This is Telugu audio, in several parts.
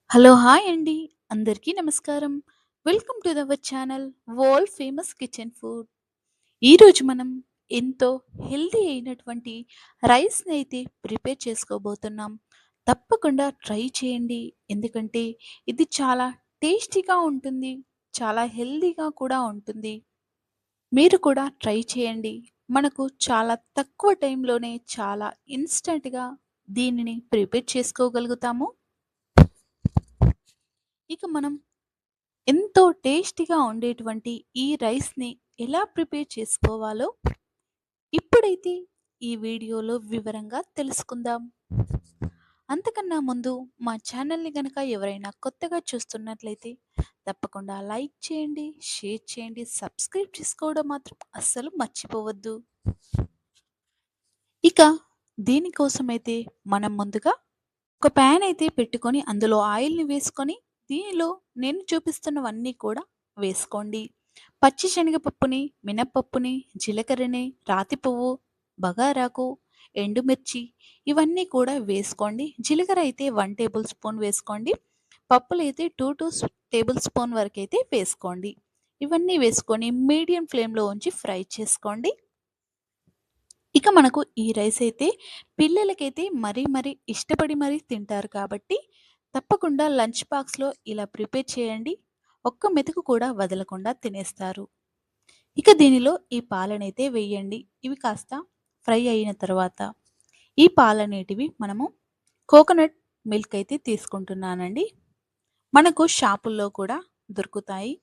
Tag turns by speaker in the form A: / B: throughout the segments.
A: హలో! హాయ్ అండి. అందరికీ నమస్కారం. Welcome to our channel world famous kitchen food. ఈరోజు మనం ఎంతో హెల్తీ అయినటువంటి రైస్‌ని అయితే ప్రిపేర్ చేసుకోబోతున్నాం. తప్పకుండా ట్రై చేయండి. ఎందుకంటే ఇది చాలా టేస్టీగా ఉంటుంది. చాలా హెల్తీగా కూడా ఉంటుంది. మీరు కూడా ట్రై చేయండి. మనకు చాలా తక్కువ టైంలోనే చాలా ఇన్‌స్టంట్‌గా దీనిని ప్రిపేర్ చేసుకోగలుగుతాము. ఇక మనం ఎంతో టేస్టీగా ఉండేటువంటి ఈ రైస్‌ని ఎలా ప్రిపేర్ చేసుకోవాలో ఇప్పుడైతే ఈ వీడియోలో వివరంగా తెలుసుకుందాం. అంతకన్నా ముందు మా ఛానల్‌ని గనక ఎవరైనా కొత్తగా చూస్తున్నట్లయితే తప్పకుండా లైక్ చేయండి, షేర్ చేయండి, సబ్స్క్రైబ్ చేసుకోవడం మాత్రం అస్సలు మర్చిపోవద్దు. ఇక దీనికోసమైతే మనం ముందుగా ఒక ప్యాన్ అయితే పెట్టుకొని అందులో ఆయిల్‌ని వేసుకొని దీనిలో నేను చూపిస్తున్నవన్నీ కూడా వేసుకోండి. పచ్చి శనగపప్పుని, మినపప్పుని, జీలకర్రని, రాతి పువ్వు, బగారాకు, ఎండుమిర్చి ఇవన్నీ కూడా వేసుకోండి. జీలకర్ర అయితే 1 టేబుల్ స్పూన్ వేసుకోండి. పప్పులైతే 2 టేబుల్ స్పూన్ వరకైతే వేసుకోండి. ఇవన్నీ వేసుకొని మీడియం ఫ్లేమ్‌లో ఉంచి ఫ్రై చేసుకోండి. ఇక మనకు ఈ రైస్ అయితే పిల్లలకైతే మరీ ఇష్టపడి మరీ తింటారు కాబట్టి తప్పకుండా లంచ్ బాక్స్‌లో ఇలా ప్రిపేర్ చేయండి. ఒక్క మెతుకు కూడా వదలకుండా తినేస్తారు. ఇక దీనిలో ఈ పాలనైతే వేయండి. ఇవి కాస్త ఫ్రై అయిన తర్వాత ఈ పాలనేటివి మనము కోకోనట్ మిల్క్ అయితే తీసుకుంటున్నానండి. మనకు షాపుల్లో కూడా దొరుకుతాయి.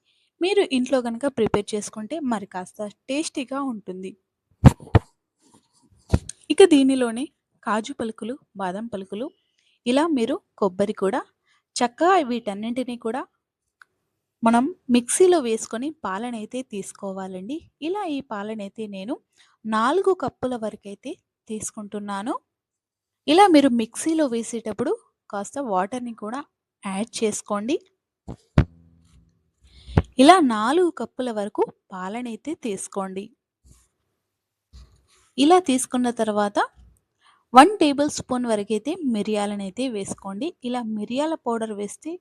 A: మీరు ఇంట్లో గనక ప్రిపేర్ చేసుకుంటే మరి కాస్త టేస్టీగా ఉంటుంది. ఇక దీనిలోనే కాజు పలుకులు, బాదం పలుకులు ఇలా మీరు కొబ్బరి కూడా చక్కగా వీటన్నింటినీ కూడా మనం మిక్సీలో వేసుకొని పాలనైతే తీసుకోవాలండి. ఇలా ఈ పాలనైతే నేను 4 కప్పుల వరకైతే తీసుకుంటున్నాను. ఇలా మీరు మిక్సీలో వేసేటప్పుడు కాస్త వాటర్‌ని కూడా యాడ్ చేసుకోండి. ఇలా 4 కప్పుల వరకు పాలనైతే తీసుకోండి. ఇలా తీసుకున్న తర్వాత 1 టేబుల్ స్పూన్ వరకైతే మిరియాలనైతే వేసుకోండి. ఇలా మిరియాల పౌడర్ వేస్తే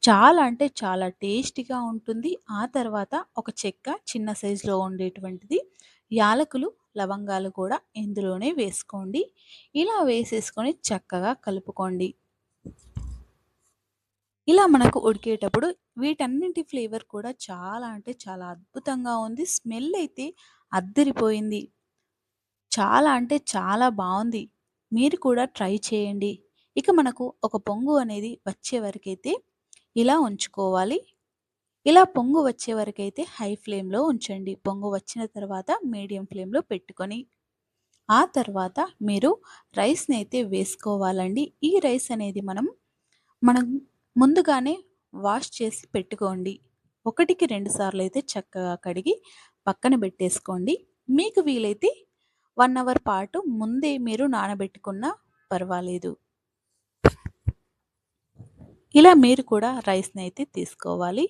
A: చాలా అంటే చాలా టేస్టీగా ఉంటుంది. ఆ తర్వాత ఒక చెక్క చిన్న సైజులో ఉండేటువంటిది, యాలకులు, లవంగాలు కూడా ఇందులోనే వేసుకోండి. ఇలా వేసేసుకొని చక్కగా కలుపుకోండి. ఇలా మనకు ఉడికేటప్పుడు వీటన్నింటి ఫ్లేవర్ కూడా చాలా అంటే చాలా అద్భుతంగా ఉంది. స్మెల్ అయితే అద్దిరిపోయింది. చాలా అంటే చాలా బావుంది. మీరు కూడా ట్రై చేయండి. ఇక మనకు ఒక పొంగు అనేది వచ్చే వరకైతే ఇలా ఉంచుకోవాలి. ఇలా పొంగు వచ్చే వరకైతే హై ఫ్లేమ్‌లో ఉంచండి. పొంగు వచ్చిన తర్వాత మీడియం ఫ్లేమ్‌లో పెట్టుకొని, ఆ తర్వాత మీరు రైస్‌ని అయితే వేసుకోవాలండి. ఈ రైస్ అనేది మనం ముందుగానే వాష్ చేసి పెట్టుకోండి. ఒకటికి 2 సార్లయితే చక్కగా కడిగి పక్కన పెట్టేసుకోండి. మీకు వీలైతే 1 అవర్ పాటు ముందే మీరు నానబెట్టుకున్నా పర్వాలేదు. ఇలా మీరు కూడా రైస్‌ని అయితే తీసుకోవాలి.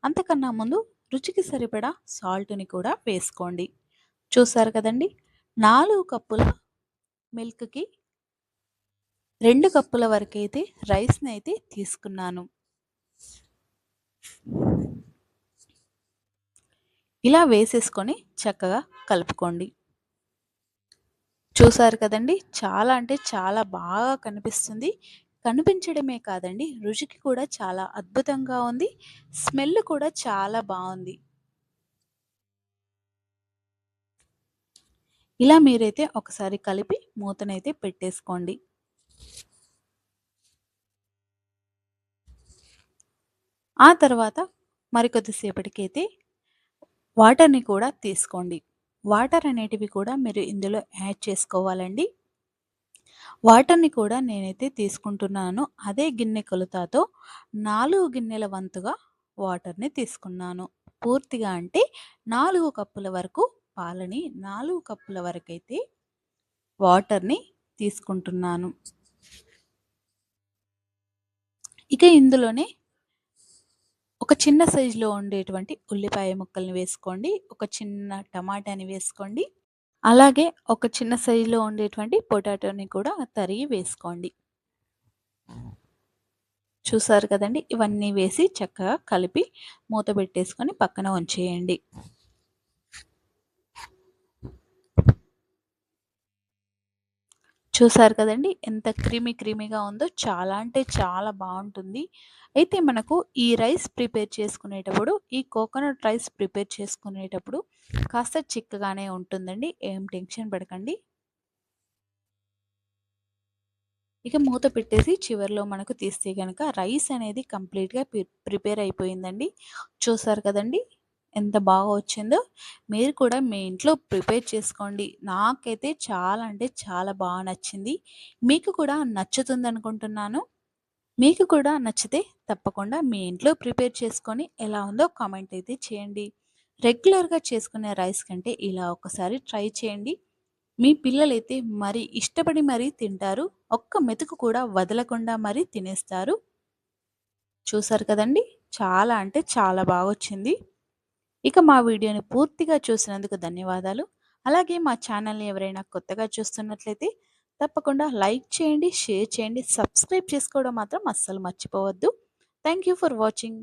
A: అంతకన్నా ముందు రుచికి సరిపడా సాల్ట్‌ని కూడా వేసుకోండి. చూసారు కదండీ! 4 కప్పుల మిల్క్‌కి 2 కప్పుల వరకైతే రైస్‌ని అయితే తీసుకున్నాను. ఇలా వేసేసుకొని చక్కగా కలుపుకోండి. చూసారు కదండీ! చాలా అంటే చాలా బాగా కనిపిస్తుంది. కనిపించడమే కాదండి, రుచికి కూడా చాలా అద్భుతంగా ఉంది. స్మెల్ కూడా చాలా బావుంది. ఇలా మీరైతే ఒకసారి కలిపి మూతనైతే పెట్టేసుకోండి. ఆ తర్వాత మరికొద్దిసేపటికైతే వాటర్‌ని కూడా తీసుకోండి. వాటర్ అనేటివి కూడా మీరు ఇందులో యాడ్ చేసుకోవాలండి. వాటర్‌ని కూడా నేనైతే తీసుకుంటున్నాను. అదే గిన్నె కొలతతో 4 గిన్నెల వంతుగా వాటర్‌ని తీసుకున్నాను. పూర్తిగా అంటే 4 కప్పుల వరకు పాలని, 4 కప్పుల వరకైతే వాటర్‌ని తీసుకుంటున్నాను. ఇక ఇందులోనే ఒక చిన్న సైజులో ఉండేటువంటి ఉల్లిపాయ ముక్కల్ని వేసుకోండి. ఒక చిన్న టమాటాని వేసుకోండి. అలాగే ఒక చిన్న సైజులో ఉండేటువంటి పొటాటోని కూడా తరిగి వేసుకోండి. చూసారు కదండీ! ఇవన్నీ వేసి చక్కగా కలిపి మూత పెట్టేసుకొని పక్కన ఉంచేయండి. చూసారు కదండీ! ఎంత క్రీమీగా ఉందో చాలా అంటే చాలా బావుంటుంది. అయితే మనకు ఈ రైస్ ప్రిపేర్ చేసుకునేటప్పుడు, ఈ కోకోనట్ రైస్ ప్రిపేర్ చేసుకునేటప్పుడు కాస్త చిక్కగానే ఉంటుందండి. ఏం టెన్షన్ పడకండి. ఇక మూత పెట్టేసి చివర్లో మనకు తీస్తే గనక రైస్ అనేది కంప్లీట్‌గా ప్రిపేర్ అయిపోయిందండి. చూసారు కదండీ! ఎంత బాగా వచ్చిందో. మీరు కూడా మీ ఇంట్లో ప్రిపేర్ చేసుకోండి. నాకైతే చాలా అంటే చాలా బాగా నచ్చింది. మీకు కూడా నచ్చుతుందనుకుంటున్నాను. మీకు కూడా నచ్చితే తప్పకుండా మీ ఇంట్లో ప్రిపేర్ చేసుకొని ఎలా ఉందో కామెంట్ అయితే చేయండి. రెగ్యులర్‌గా చేసుకునే రైస్ కంటే ఇలా ఒకసారి ట్రై చేయండి. మీ పిల్లలైతే మరి ఇష్టపడి మరీ తింటారు. ఒక్క మెతుకు కూడా వదలకుండా మరీ తినేస్తారు. చూసారు కదండీ! చాలా అంటే చాలా బాగొచ్చింది. ఇక మా వీడియోని పూర్తిగా చూసినందుకు ధన్యవాదాలు. అలాగే మా ఛానల్‌ని ఎవరైనా కొత్తగా చూస్తున్నట్లయితే తప్పకుండా లైక్ చేయండి, షేర్ చేయండి, సబ్స్క్రైబ్ చేసుకోవడం మాత్రం అస్సలు మర్చిపోవద్దు. Thank you for watching.